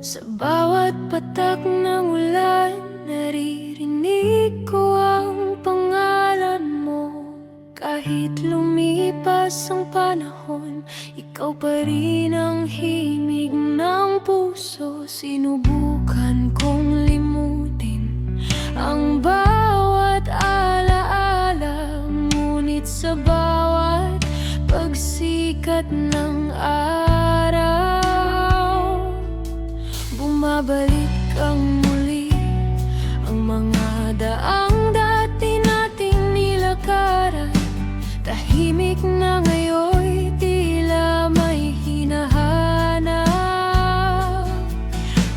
Sa bawat patak ng ulan, naririnig ko ang pangalan mo. Kahit lumipas ang panahon, ikaw pa rin ang himig ng puso. Sinubukan kong limutin ang bawat alaala, ngunit sa bawat pagsikat ng araw, bumabalik kang muli. Ang mga daang dati nating nilakaran, tahimik na ngayon'y tila may hinahanap.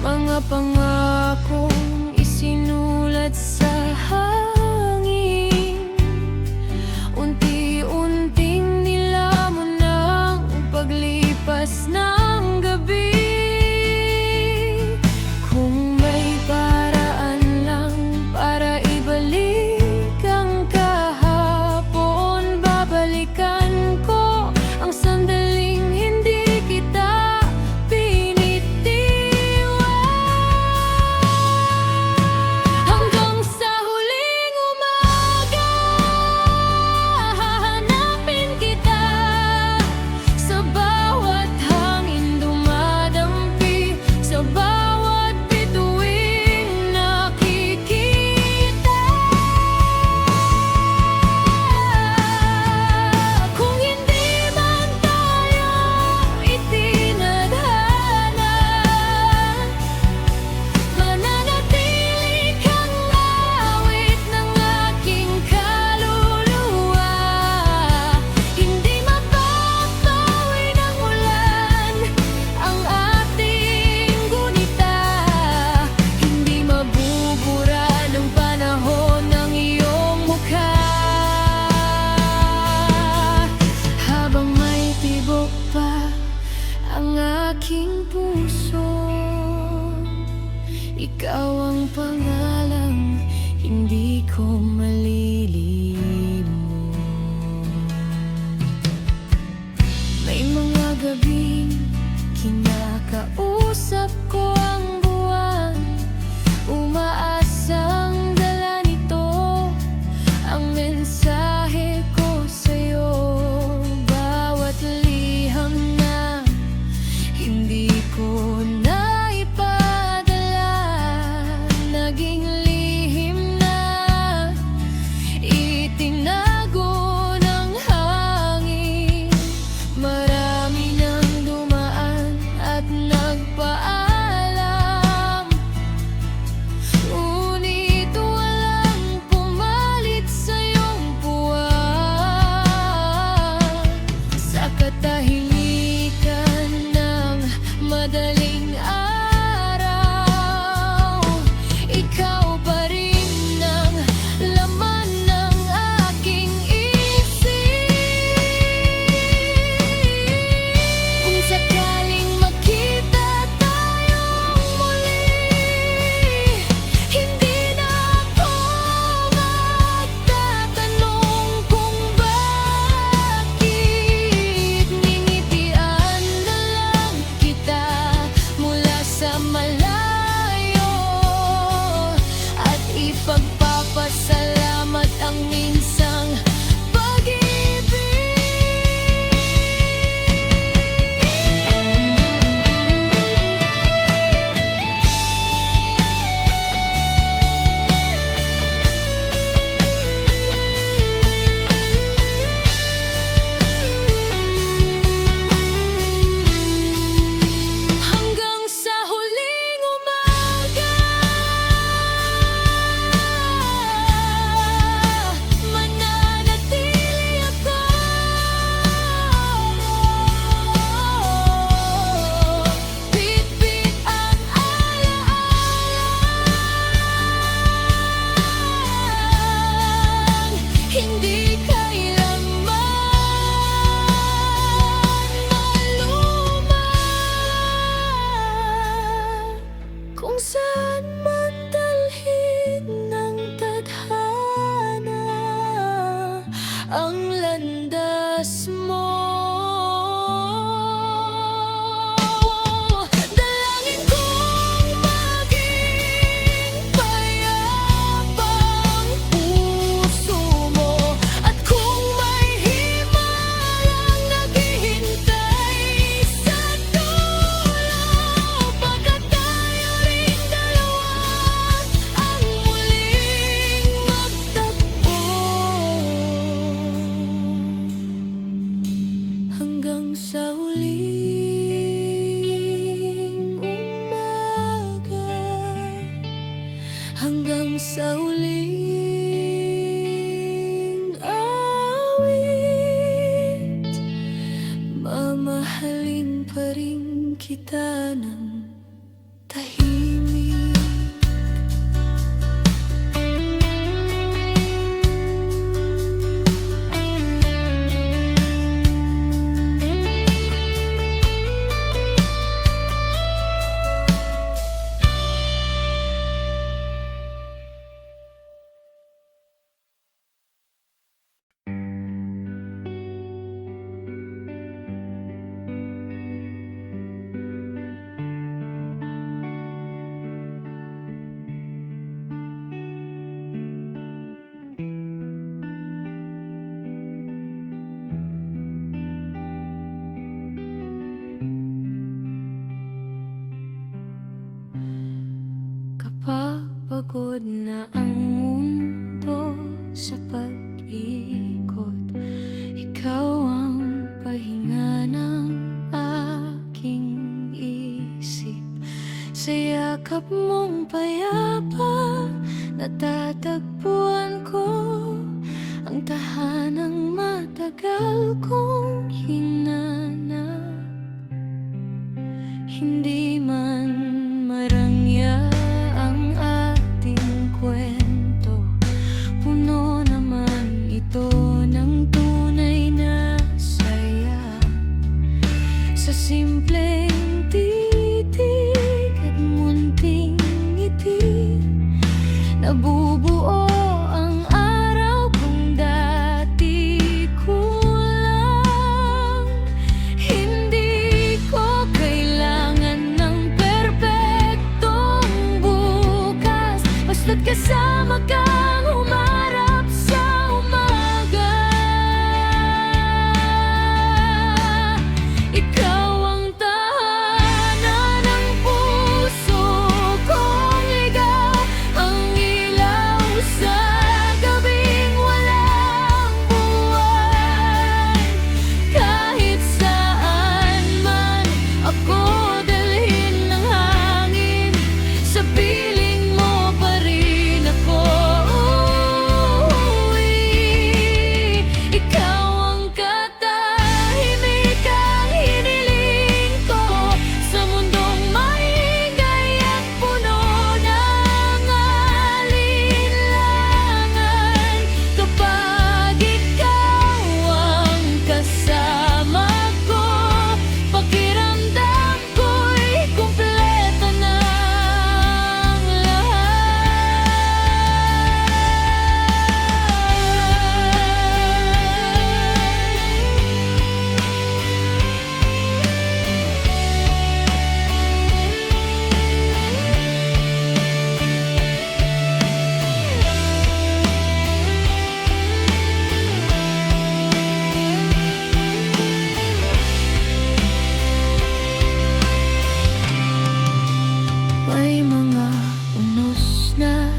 Mga pangakong isinulat sa hangin, unti-unting nilamon ng paglipas ng gabi. Kung may paraan lang para ibalik ang kahapon, babalikan ko ang sandaling hindi kita pinitiwan. Hanggang sa huling umaga, hahanapin kita. Sa bawat hangin dumadampi, sa bawat bituing nakikita. Kung hindi man tayo itinadhana, mananatili kang awit ng aking kaluluwa. Hindi mapapawi ng ulan ang ating gunita, hindi mabubura ng panahon ng iyong mukha. Habang may tibok pa ang aking puso, ikaw ang pangalang hindi ko malilimot. May mga gabing kinakausap ko ang buwan, umaasang dala nito ang mensahe ko sa'yo. Bawat liham na hindi ko naipadala, naging lihim na itinago ng hangin. Marami nang dumaan at nagpaalam, ngunit walang pumalit sa iyong puwang. Sa katahimikan ng madaling araw, ikaw pa rin ang laman ng aking isip. Kung sakaling magkita tayong muli, hindi na ako magtatanong kung bakit. Ngingitian na lang kita mula sa malayo, at ipagpapasalamat ang minsang pag-ibig. Hanggang sa huling umaga, mananatili ako. Bitbit ang alaalang, hindi kailanman maluma. Kung saan man dalhin ng tadhana ang landas mo, dalangin ko sa huling awit, mamahalin pa rin kita ng tahimik. Kapag pagod na ang mundo sa pag-ikot, ikaw ang pahinga ng aking isip. Sa yakap mong payapa, natatagpuan ko ang tahanang matagal kong hinanap. Hindi man marangya ang ating kwento, puno naman ito ng tunay na saya. Sa simpleng titig at munting ngiti, nabubuo ang araw kung dati kulang. Hindi ko kailangan ng perpektong bukas, basta't kasama kang humarap sa umaga. Ikaw ang tahanan ng puso kong ligaw, ang ilaw sa gabing walang buwan. Kahit saan man ako dalhin ng hangin, sa piling mo pa rin ako uuwi. Ikaw ang katahimikang hiniling ko sa mundong maingay at puno ng alinlangan. Kapag ikaw ang kasama ko, pakiramdam ko'y kumpleto ng May mga unos na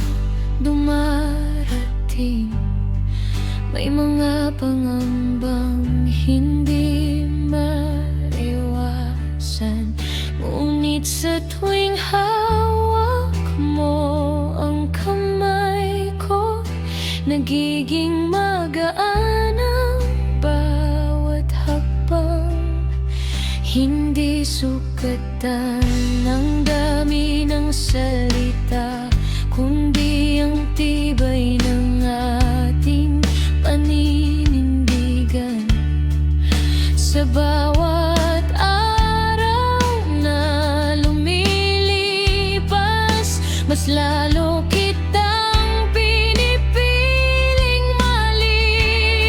dumarating, may mga pangambang hindi maiwasan. Ngunit sa tuwing hawak mo ang kamay ko, nagiging magaan ang bawat hakbang. Hindi sukatan ng dami ng salita, kundi ang tibay ng ating paninindigan. Sa bawat araw na lumilipas, mas lalo kitang pinipiling mahalin.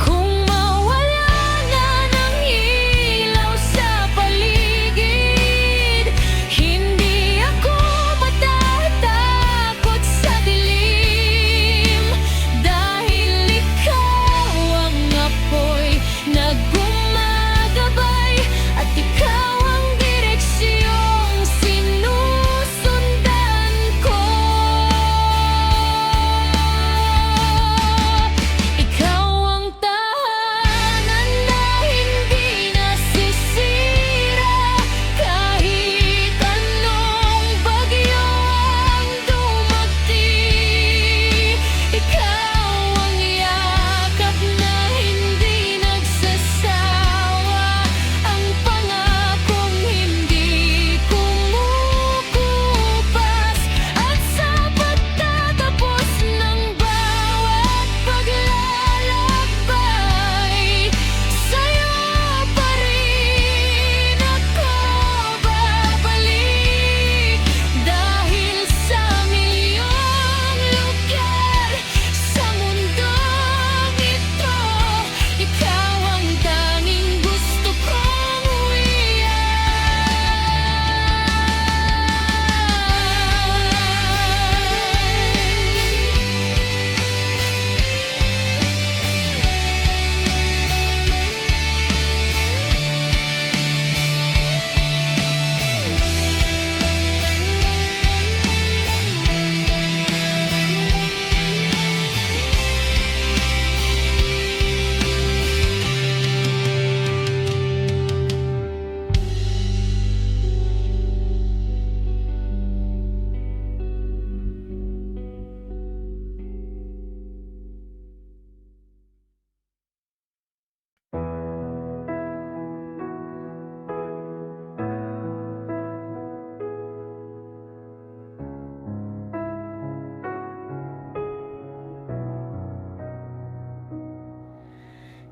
Kung mawala na ng ilaw sa paligid, hindi ako matatakot sa dilim. Dahil ikaw ang apoy na gumagabay, at ikaw ang direksyong sinusundan ko.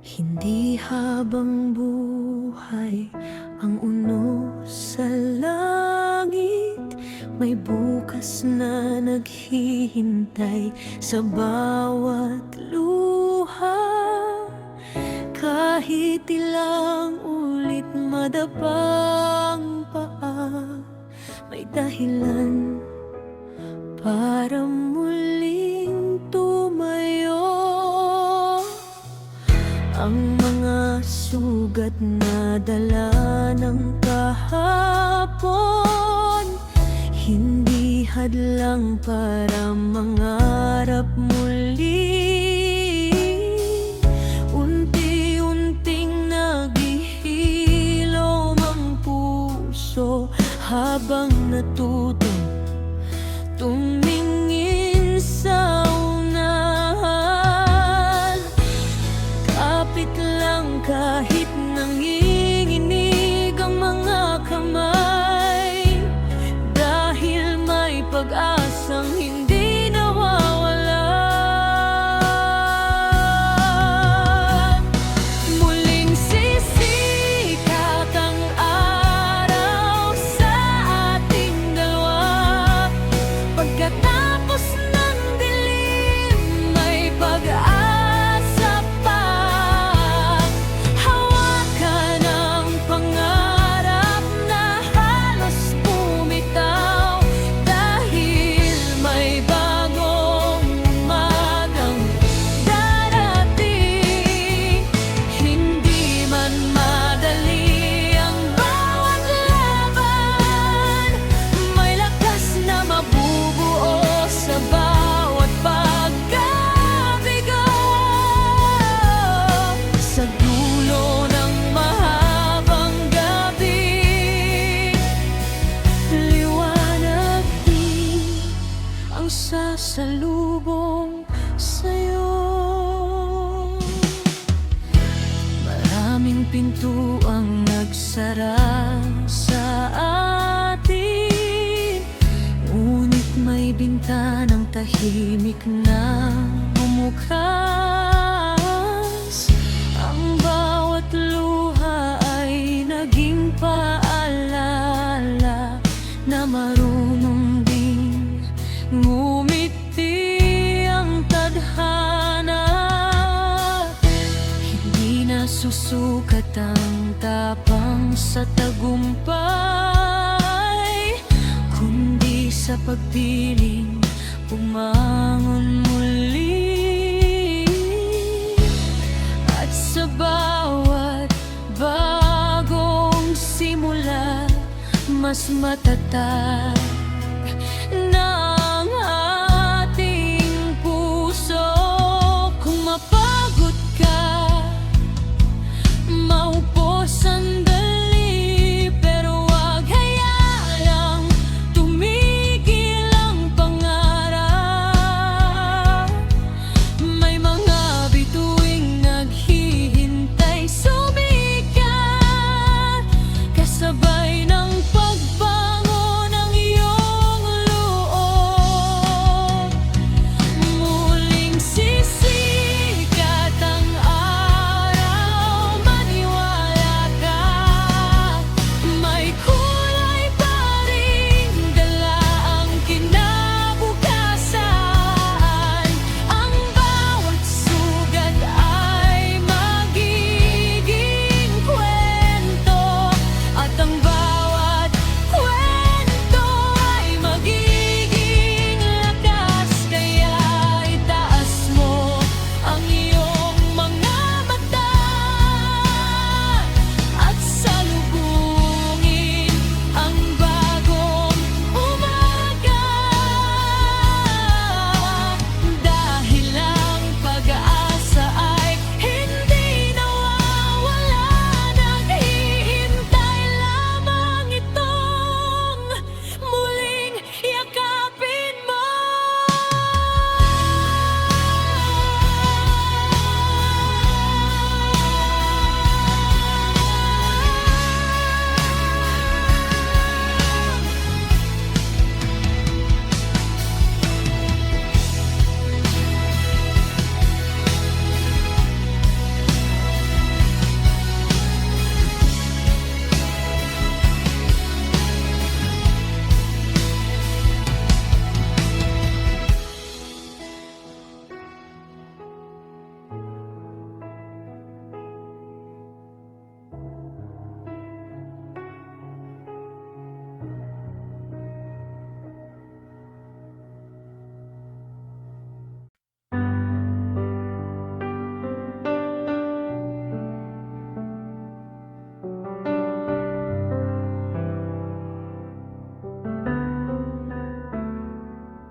Hindi habang buhay ang unos sa langit, may bukas na naghihintay sa bawat luha. Kahit ilang ulit madapang paa, may dahilan para muling tumayo. Ang mga sugat na dala ng kahapon, hindi hadlang para mangarap muli. Unti-unting naghihilom ang puso habang natutong tumingin sa unahan. Kapit lang kahit nanginginig ang mga kamay, dahil may pag-asang hindi nawawalan. Muling sisikat ang araw sa ating dalawa. Pagkatapos ng dilim, may pag-asa pa. Hawakan ang pangarap na halos bumitaw, dahil may bagong umagang darating. Hindi man madali ang bawat laban, may lakas na mabubuo sa bawat pagkabigo. Sa dulo ng mahabang gabi, liwanag din ang sasalubong sa'yo. Maraming pinto ang nagsara sa atin, ngunit may bintanang tahimik na bumukas. Ang bawat luha ay naging paalala na marunong din ngumiti ang tadhana. Hindi na susukat ang tapang sa tagumpay, kundi sa pagpiling bumangon muli. At sa bawat bagong simula, mas matatag na ang ating puso. Kung mapagod ka, maupo sandali, pero wag hayaang tumigil ang pangarap. May mga bituing naghihintay sumikat, kasabay ng pagbangon ng iyong loob.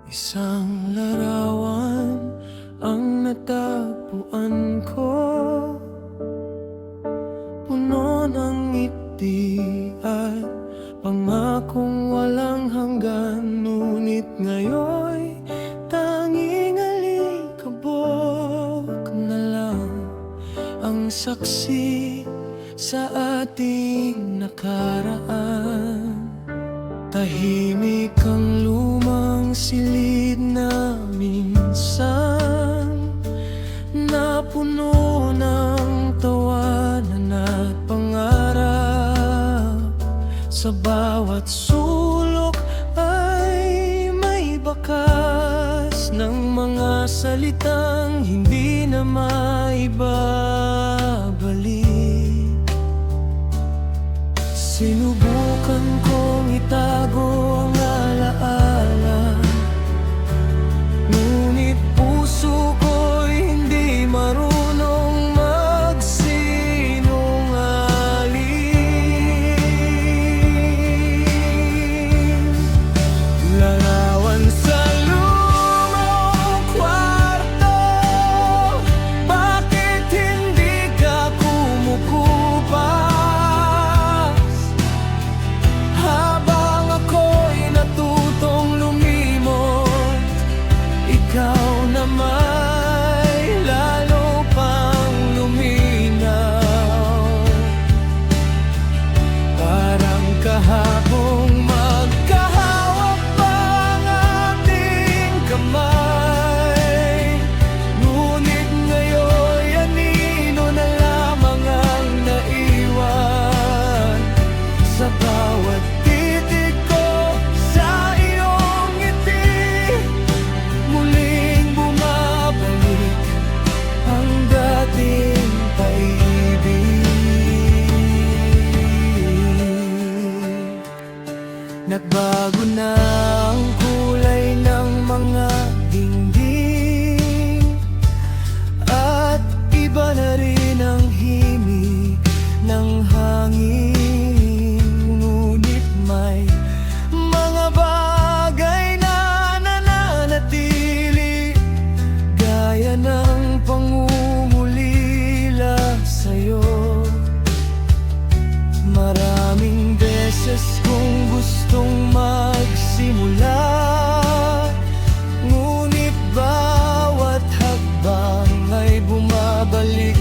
Isang larawan ang natagpuan ko, puno ng ngiti at pangakong walang hanggan. Ngunit ngayon'y tanging alikabok na lang ang saksi sa ating nakaraan. Tahimik ang lumang silid na minsan napuno ng tawanan at pangarap. Sa bawat sulok ay may bakas ng mga salitang hindi na maibabalik. Sinubukan kong itago ang alaala, ngunit puso ko'y hindi marunong magsinungaling. Larawan sa lumang kwarto, bakit hindi ka kumukupas? Habang ako'y natutong lumimot, ikaw na may lalo pang luminaw. Parang kahapong magkahawak pa ang ating kamay, ngunit ngayon'y anino na lamang ang naiwan. Sa bawat titig ko, sa iyong ngiti, muling bumabalik ang dating pag-ibig. Nagbago na ang kulay ng mga dingding, at iba na rin ang himig ng hangin. Ngunit may mga bagay na nananatili, gaya ng pangungulila sa'yo. Maraming beses kong gustong magsimula, ngunit bawat hakbang ay bumabalik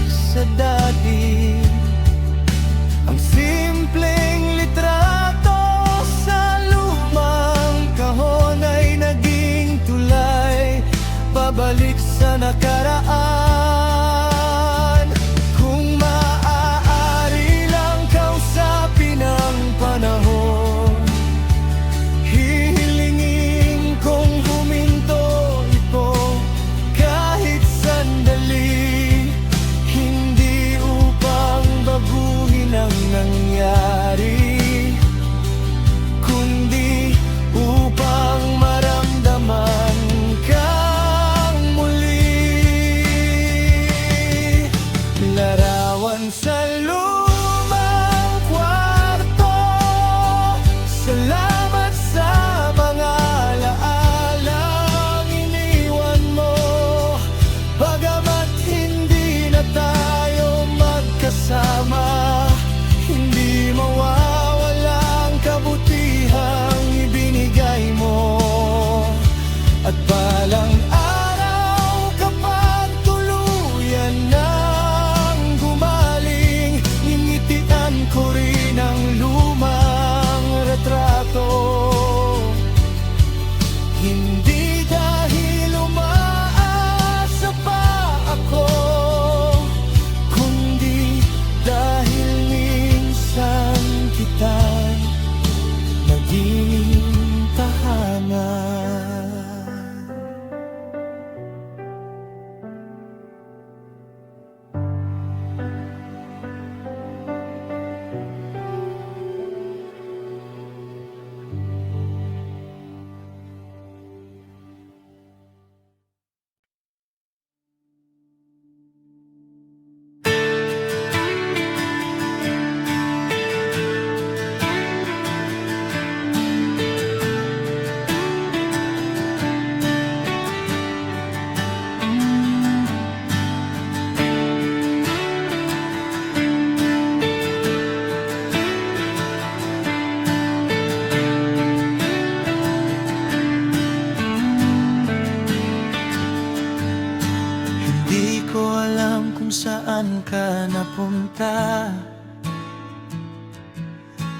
saan ka napunta.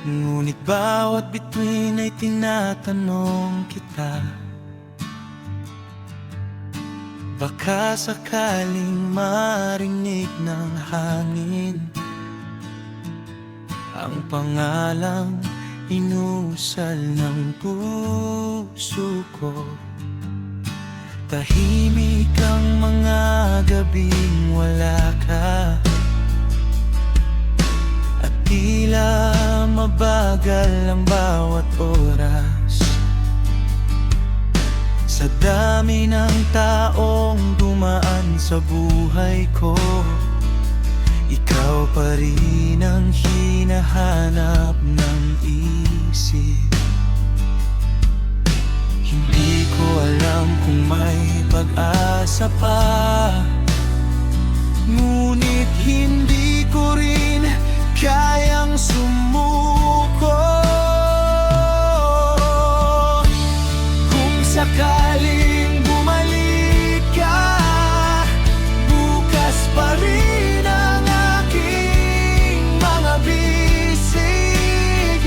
Ngunit bawat bituin ay tinatanong kita. Baka sakaling marinig ng hangin ang pangalang inusal ng puso ko. Tahimik ang mga gabing wala ka, at tila mabagal ang bawat oras. Sa dami ng taong dumaan sa buhay ko, ikaw pa rin ang hinahanap ng isip. Hindi ko alam kung may pag-asa pa, ngunit hindi ko rin kayang sumuko. Kung sakaling bumalik ka, bukas pa rin ang aking mga bisig.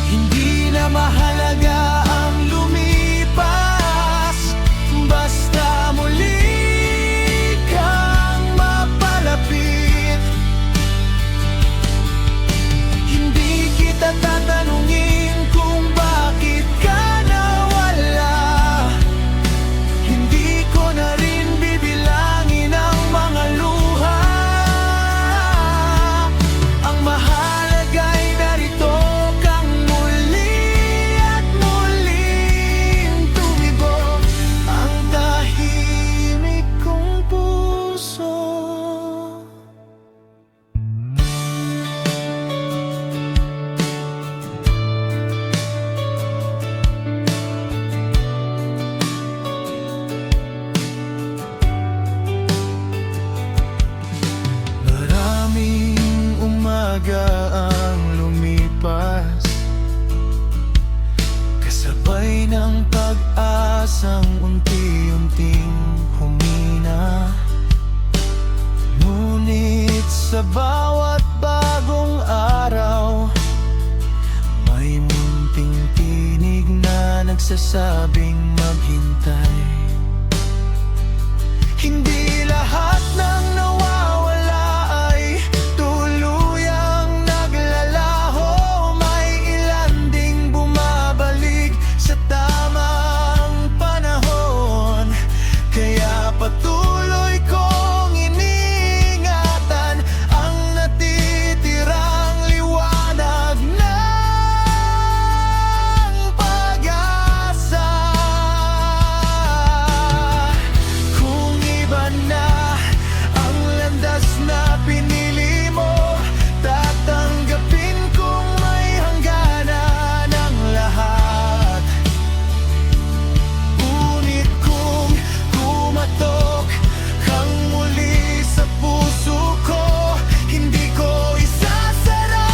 Hindi na mahalaga ang lumipas, basta muli kang mapalapit. Hindi kita tatanungin kung bakit ka nawala. Hindi ko na rin bibilangin ang mga luha. Ang mahalaga'y narito kang muli at muling tumibo. Ang tahimik kong puso. Maraming umaga ang lumipas, kasabay ng pag-asang unti-unting humina. Ngunit sa bawat bagong araw, may munting tinig na nagsasabing maghintay. Hindi lahat ng nawawala ay tuluyang naglalaho. May ilan ding bumabalik sa tamang panahon. Kaya patuloy kong iniingatan ang natitirang liwanag ng pag-asa. Kung iba na ang landas na pinili mo, tatanggapin kong may hangganan ang lahat. Ngunit kung kumatok kang muli sa puso ko, hindi ko isasara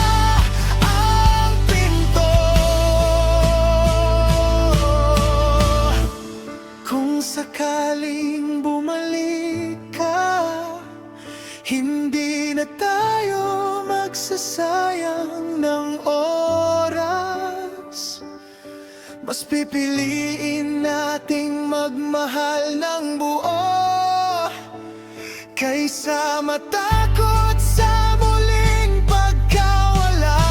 ang pinto. Kung sakaling bumalik ka, hindi na tayo magsasayang ng oras. Mas pipiliin nating magmahal ng buo, kaysa matakot sa muling pagkawala.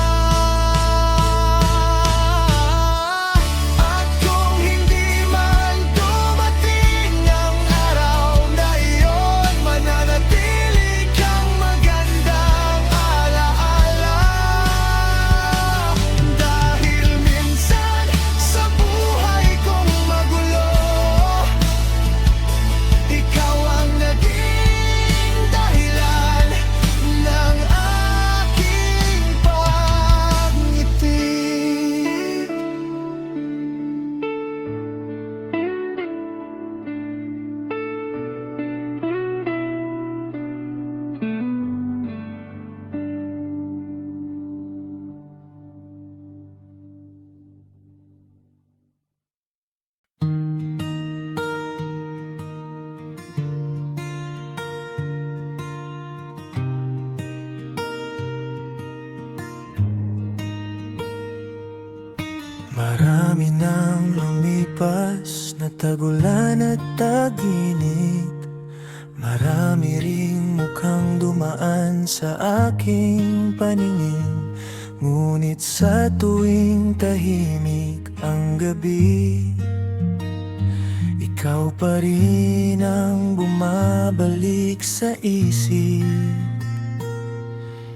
At kung hindi man dumating ang araw na iyon, mananatili kang magandang alaala. Dahil minsan sa buhay kong magulo, ikaw ang naging dahilan Marami nang lumipas na tagulan at taginit. Marami ring mukhang dumaan sa aking paningin. Ngunit sa tuwing tahimik ang gabi, ikaw pa rin ang bumabalik sa isip.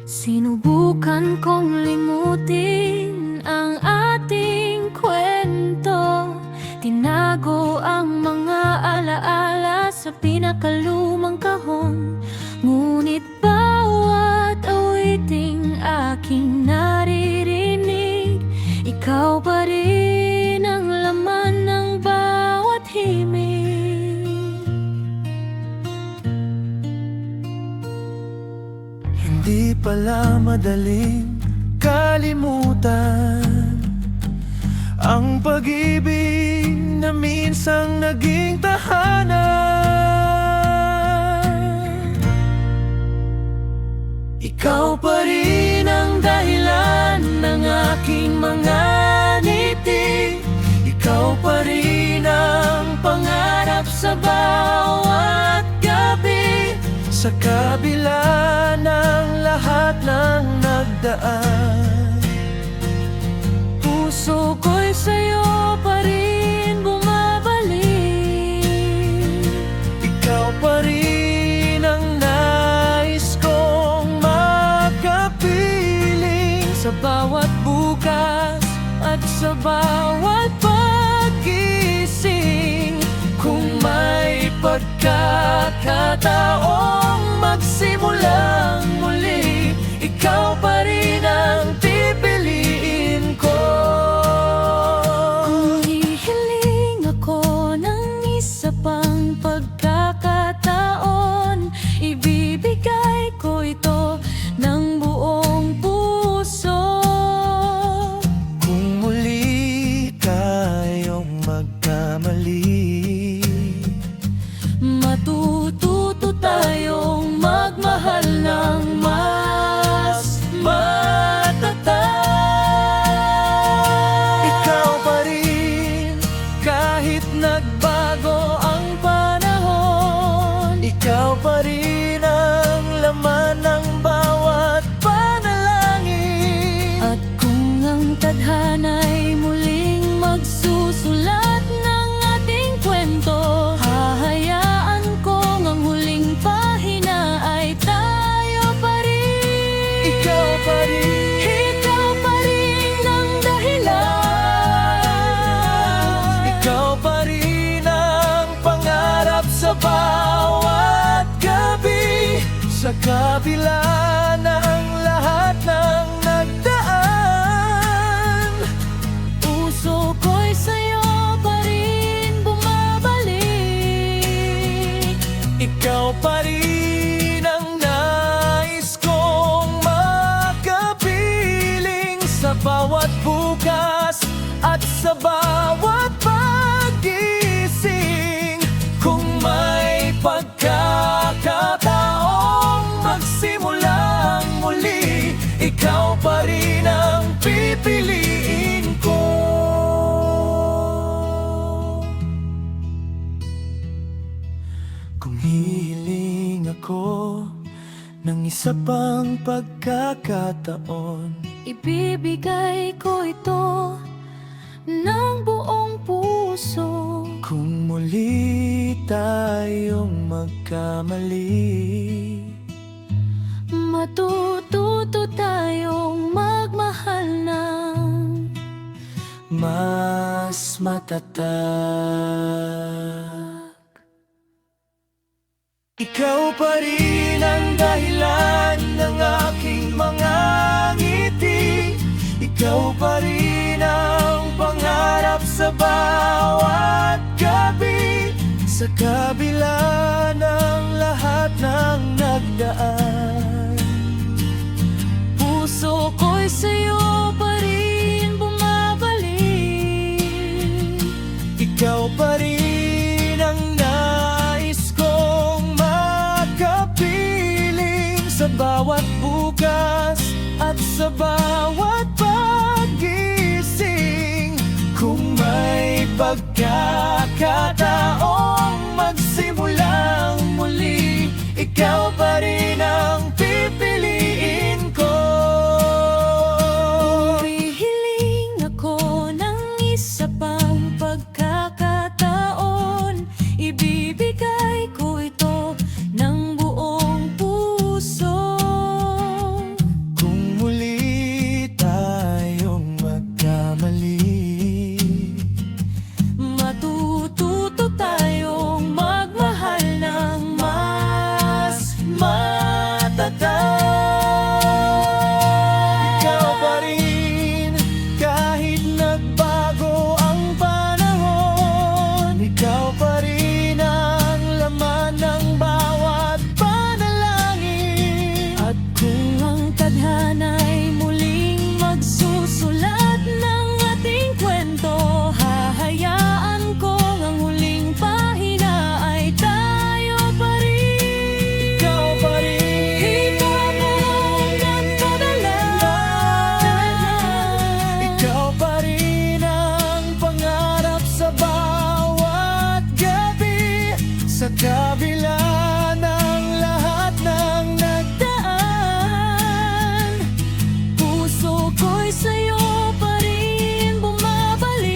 Sinubukan kong limutin ang ating kwento. Tinago ang mga alaala sa pinakalumang kahon. Ngunit bawat awiting aking naririnig, ikaw pa rin ang laman ng bawat himig. Hindi pala madaling kalimutan ang pag-ibig na minsang naging tahanan. Ikaw pa rin ang dahilan ng aking mga ngiti. Ikaw pa rin ang pangarap sa bawat gabi. Sa kabila ng lahat ng nagdaan, Puso ko'y sa'yo pa rin bumabalik. ikaw pa rin ang nais kong makapiling. Sa bawat bukas at sa bawat paggising, Kung may pagkakataong magsimulang muli, ikaw pa rin ang pipiliin ko. kung hihiling ako ng isa pang pagkakataon, ibibigay ko ito ng buong puso. Kung muli tayong magkamali, Matututo tayong magmahal ng mas matatag. ikaw pa rin kahit nagbago ang panahon. Ikaw pa rin ang laman ng bawat panalangin. At kung ang tadhana'y muling magsusulat ng ating kwento, hahayaan kong ang huling pahina ay tayo pa rin. Ikaw pa rin. Ikaw pa rin ang dahilan. Ikaw pa rin ang pangarap sa bawat gabi. Sa kabila ng lahat ng nagdaan, Puso ko'y sa'yo pa rin bumabalik. ikaw pa rin ang nais kong makapiling. Sa bawat bukas at sa bawat paggising, kung may pagkakataong magsimulang muli, ikaw pa rin ang pipiliin ko. Kung hihiling ako ng isa pang pagkakataon, Ibibigay ko ito ng buong puso. kung muli tayong magkamali, Matututo tayong magmahal ng mas matatag. Ikaw pa rin ang dahilan ng aking mga ngiti. Ikaw pa rin ang pangarap sa bawat gabi. Sa kabila ng lahat ng nagdaan, puso ko'y sa'yo pa rin bumabalik. ikaw pa rin ang nais kong makapiling. Sa bawat bukas at sa bawat paggising, pagkakataong magsimulang muli, ikaw pa rin ang pipiliin ko. Humihiling ako ng isa pang pagkakataon, ibibigay ko ito ng buong puso. Kung muli tayong magkamali, Matututo tayong magmahal ng mas matatag. Ikaw pa rin kahit nagbago ang panahon, ikaw pa rin ang laman ng bawat panalangin. At kung ang tadhana'y muling magsusulat ng ating kwento, hahayaan ko ang huling pahina ay tayo pa rin. Ikaw pa rin, Ikaw ang nagpadala. ikaw pa rin ang pangarap sa bawat gabi, sa kabila ng lahat ng Daan, puso ko'y sa'yo pa rin bumabalik.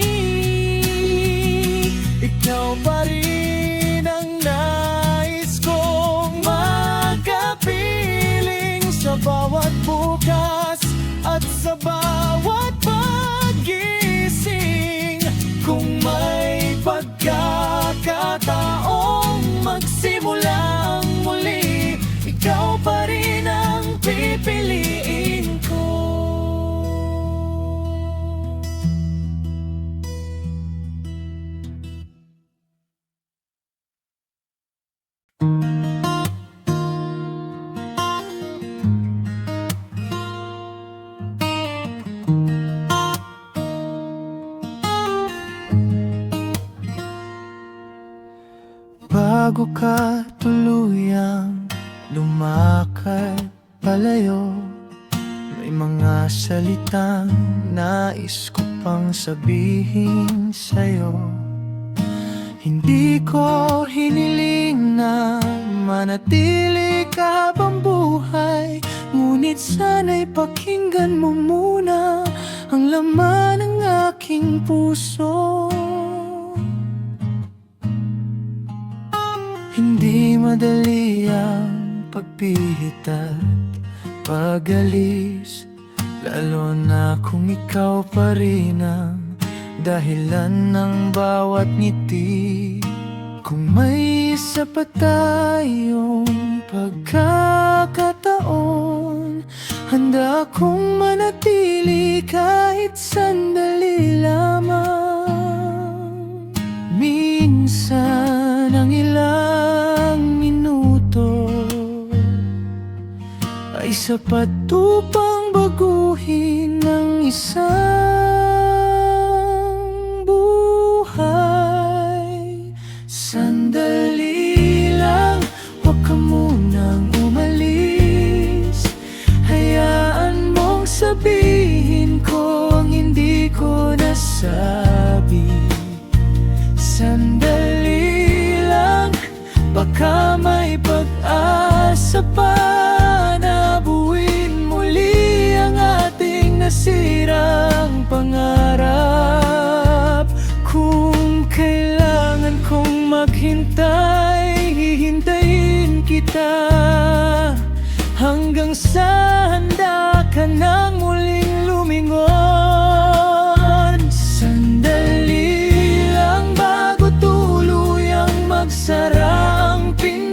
ikaw pa rin ang nais kong makapiling sa bawat bukas at sa bawat paggising. Kung may pagkakataong magsimulang muli, ikaw pa rin ang pipiliin ko. Bago ka tuluyang lumakad palayo, may mga salitang nais ko pang sabihin sa'yo. Hindi ko hiniling na manatili ka habang buhay, ngunit sana'y pakinggan mo muna ang laman ng aking puso. Hindi madali ang pagpihit at pag-alis, lalo na kung ikaw pa rin ang dahilan ng bawat ngiti. Kung may isa pa tayong pagkakataon, handa akong manatili kahit sandali lamang. Minsan ang ilang minuto ay sapat upang baguhin ng isang buhay. Sandali lang, huwag ka munang umalis. Hayaan mong sabihin ko ang hindi ko nasabi. Sandali lang, baka may pag-asa pa na buuin muli ang ating nasirang pangarap. Kung kailangan kong maghintay, hihintayin kita hanggang sa handa ka nang muling lumingon. Sandali lang bago tuluyang magsara ang pinto.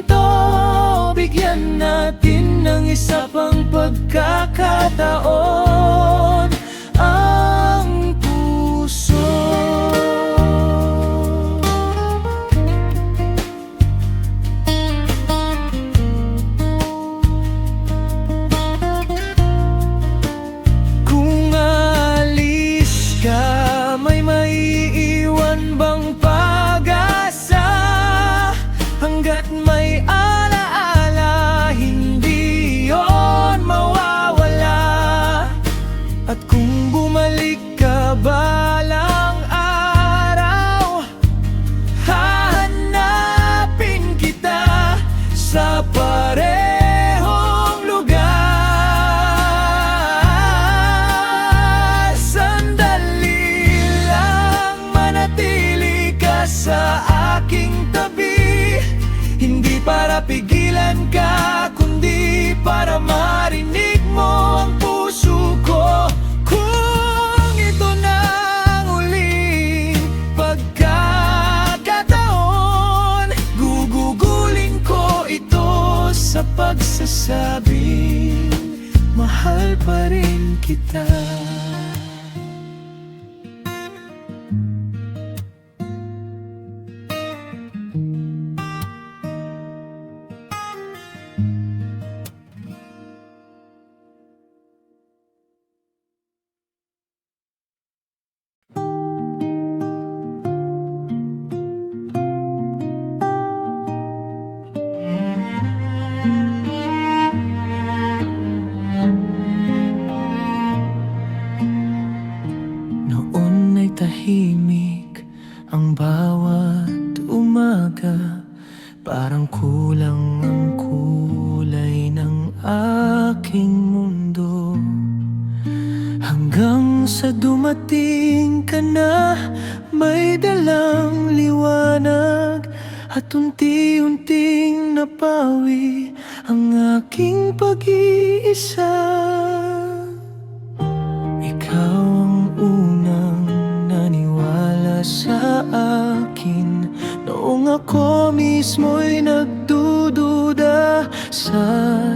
para pigilan ka, kundi para marinig mo ang puso ko. Kung ito na ang uling pagkakataon, gugugulin ko ito sa pagsasabing mahal pa rin kita. Noon ay tahimik ang bawat umaga, parang kulang ang kulay ng aking mundo. Hanggang sa dumating ka na, may dalang liwanag, at unti-unting napawi ang aking pag-iisa. Ikaw ang unang naniwala sa akin, noong ako mismo'y nagdududa sa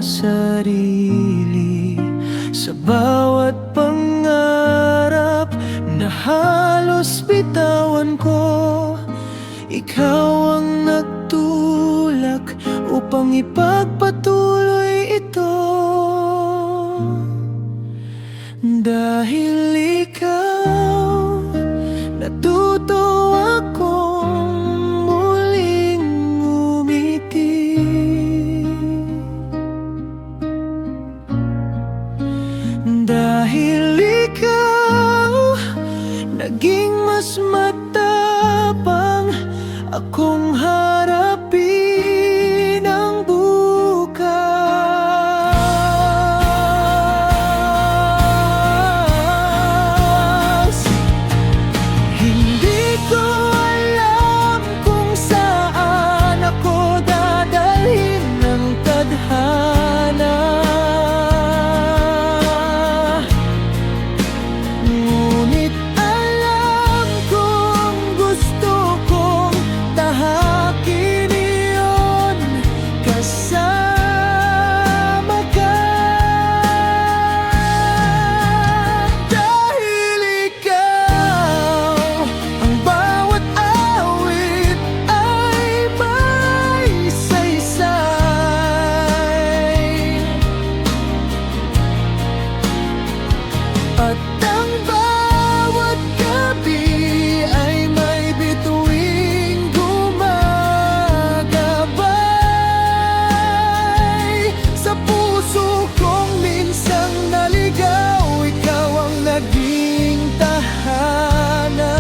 sarili. Sa bawat pangarap na halos bitawan ko, ikaw ang nagtulak upang ipagpatuloy ito. Dahil ikaw, natuto akong muling umiti. Dahil ikaw, naging mas matapang akong harapin ang bukas. Hindi ko alam kung saan ako dadalhin ng tadhana, ngunit alam kong gusto kong tahakin iyon kasama ka. Dahil ikaw, ang bawat awit ay may saysay, at ang bawat gabi ay may bituing gumagabay. Sa puso kong minsang naligaw, ikaw ang naging tahanan.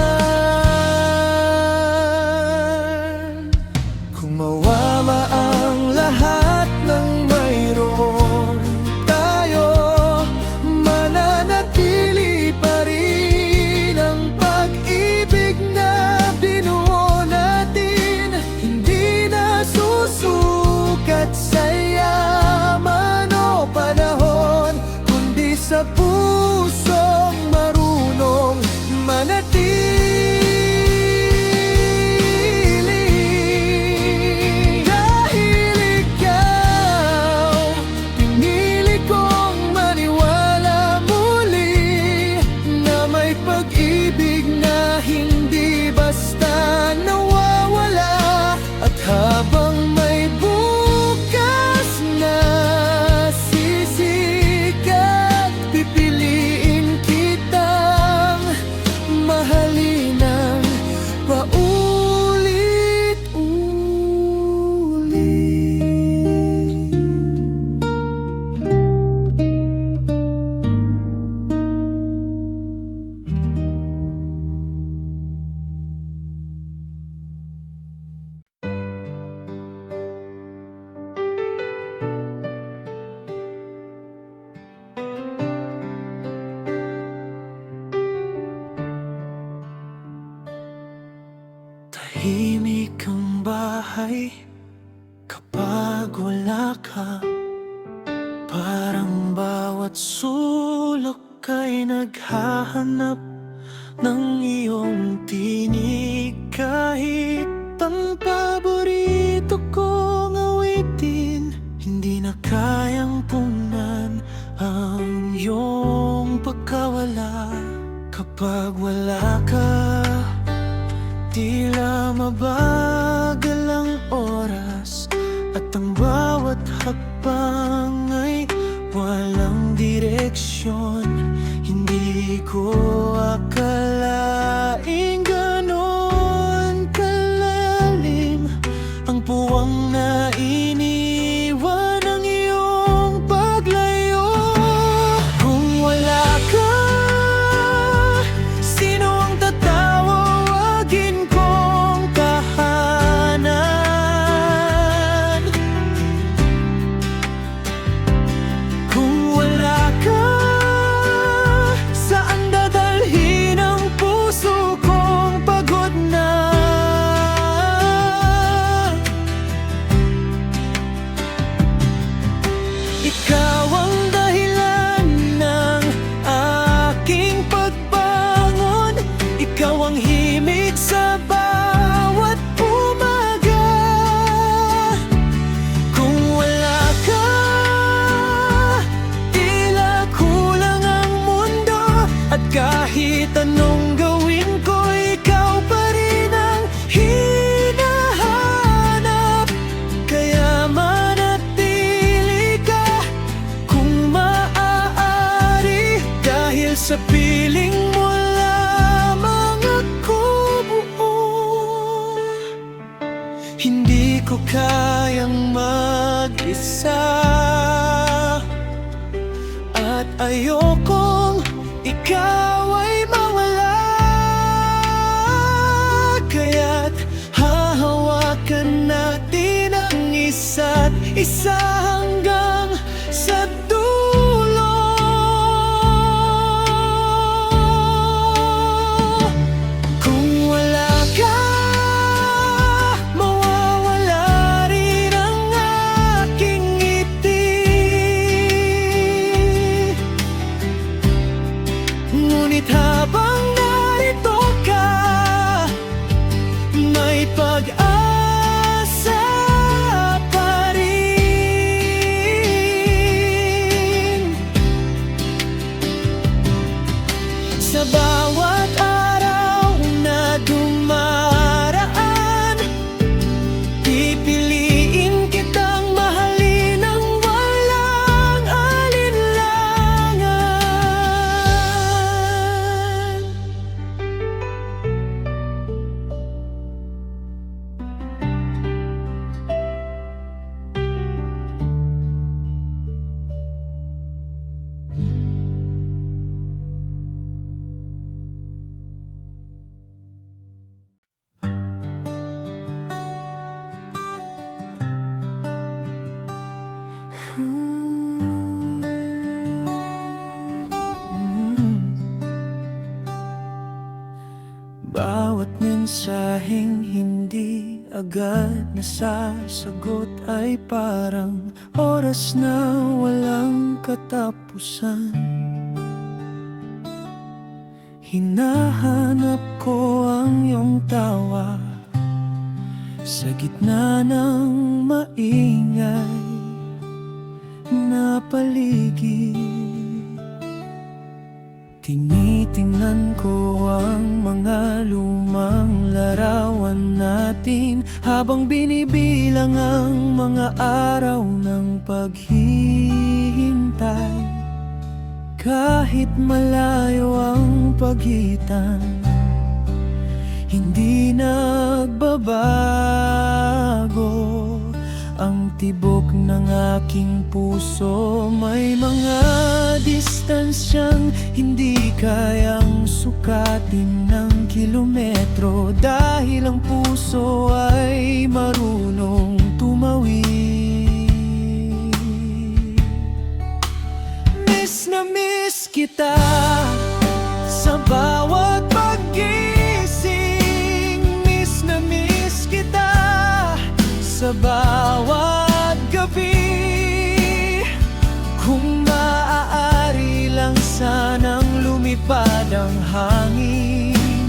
Kung mawala ang lahat ng mayroon tayo, mananatili pa rin ang pag-ibig na binuo natin. Hindi na susukat sa yaman o panahon, kundi sa pusong marunong manatili. Dahil ikaw, pinili kong maniwala muli na may pag-ibig na hindi basta nawawala. At habang may bukas na sisikat, pipiliin kitang mahalin ng paulit-ulit. Tahimik ang bahay kapag wala ka. Parang bawat sulok ay naghahanap ng iyong tinig. Kahit ang paborito kong awitin, hindi na kayang punan ang iyong pagkawala. Kapag wala ka, tila mabagal ang oras, at ang bawat hakbang ay walang direksyon. Hindi ko akalaing ganon kalalim ang puwang na iniwan ng iyong paglayo. Kung wala ka, sino ang tatawagin kong tahanan? Kung wala ka, saan dadalhin ang puso kong pagod na? Ikaw ang dahilan ng aking pagbangon. Ikaw ang himig sa bawat umaga. Kung wala ka, tila kulang ang mundo, at kahit anong gawin ko, ikaw pa rin ang hinahanap. Kaya manatili ka kung maaari, dahil sa piling mo lamang ako buo. Hindi ko kayang mag-isa, at ayokong ikaw ay mawala. Kaya't hahawakan natin ang isa't isa hanggang sa dulo. Kung wala ka, mawawala rin ang aking ngiti. Ngunit habang narito ka, may pag-asa pa rin. Sa bawat araw na dumaraan, pipiliin kitang mahalin ng walang alinlangan. Bawat mensaheng hindi agad nasasagot ay parang oras na walang katapusan. Hinahanap ko ang iyong tawa sa gitna ng maingay na paligid. Tinitingnan ko ang mga lumang larawan natin, habang binibilang ang mga araw ng paghihintay. Kahit malayo ang pagitan, hindi nagbabago ang tibok ng aking puso. May mga distansyang hindi kayang sukatin ng kilometro, dahil ang puso ay marunong tumawid. Miss na miss kita sa bawat paggising. Miss na miss kita sa bawat gabi. ng hangin,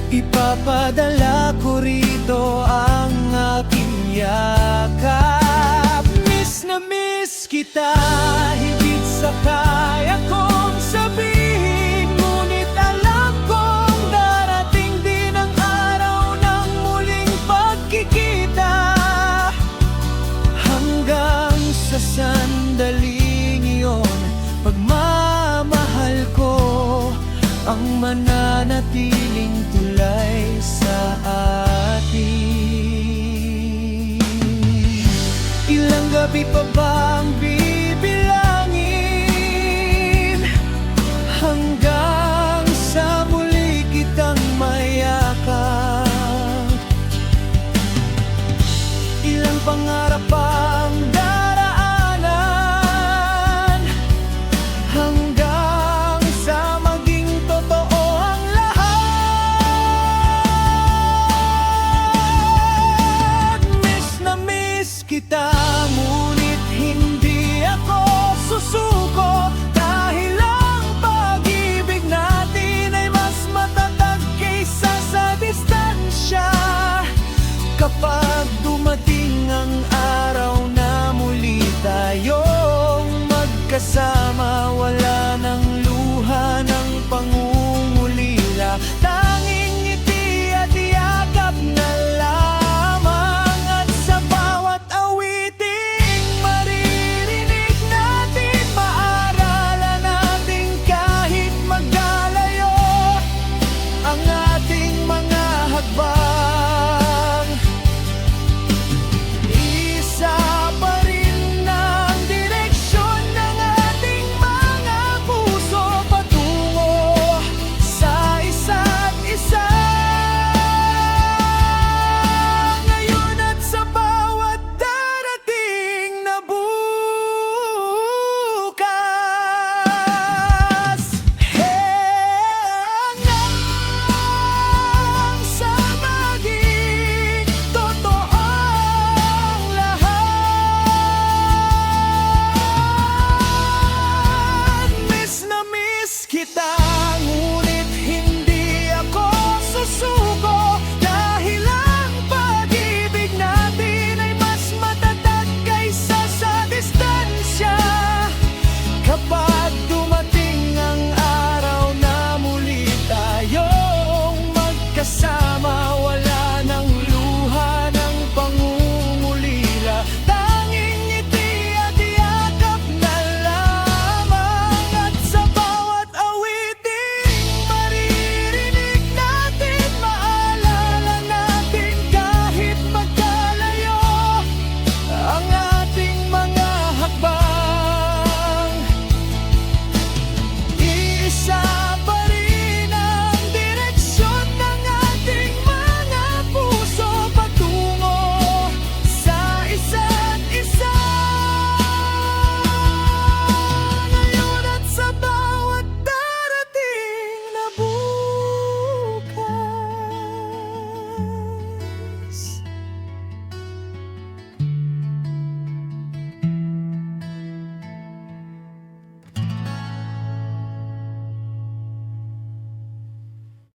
ipapadala ko rito ang aking yakap. Miss na miss kita, higit sa